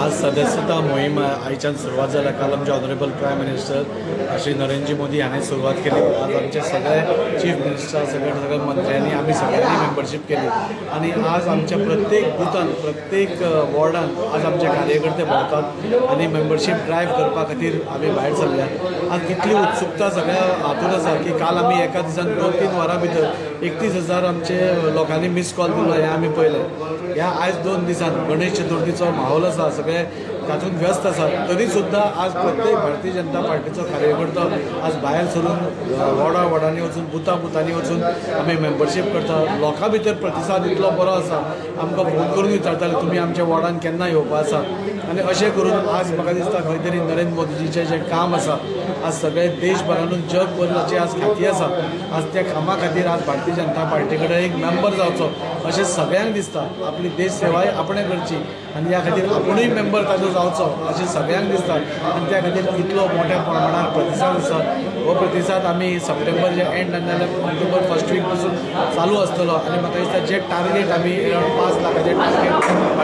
आज सदस्यता मोहीम आयच्यान सुरवात जाल्या। काल आमचे honourable prime minister Shri Narendra Modi हांणी सुरवात केली। आज आमचे सगळे चीफ मिनिस्टर सगळे मंत्र्यांनी आमी सगळ्यांनी मेंबरशीप केली आणि आज आमच्या प्रत्येक बुथान प्रत्येक वॉर्डान आज आमचे कार्यकर्ते भोंवतात आणि मेंबरशीप ड्रायव्ह करपा खातीर आमी भायर सरल्या। आज कितली उत्सुकता सगळ्या हातून आसा की काल आमी एका दिसान 2-3 वरां भितर 31,000 आमचे लोकांनी मिस कॉल दिलो हें आमी पळयलें। ह्या आयज 2 दिसान गणेश चतुर्थीचो माहोल आसा, सगळे तातूंत व्यस्त आसा, तरी सुद्दां आज प्रत्येक भारतीय जनता पार्टीचो कार्यकर्तो आज भायर सरून वॉर्डांनी वचून बुथांनी वचून आमी मेंबरशीप करता। लोकां भितर प्रतिसाद इतलो बरो आसा, आमकां फोन करून विचारताले तुमी आमच्या वॉर्डान केन्ना येवपा आसा आनी अशें करून आज म्हाका दिसता खंय तरी नरेंद्र मोदीजीचें जें काम आसा आज सगळे देशभरानूच जगभराची आज ख्याती आसा। आज त्या कामा खातीर आज भारतीय जनता पार्टी कडेन एक मेंबर जावचो अशें सगळ्यांक दिसता। आपली देश सेवाय आपणे करची आनी ह्या खातीर आपुणूय मेंबर ताजो जावचो अशें सगळ्यांक दिसता आनी त्या खातीर इतलो मोठ्या प्रमाणात प्रतिसाद आसा। हो प्रतिसाद आमी सप्टेंबर जे एंड नाजाल्यार ऑक्टोबर फर्स्ट वीक पासून चालू आसतलो आनी म्हाका दिसता जे टार्गेट आमी अरावंड 5 लाखाचें टार्गेट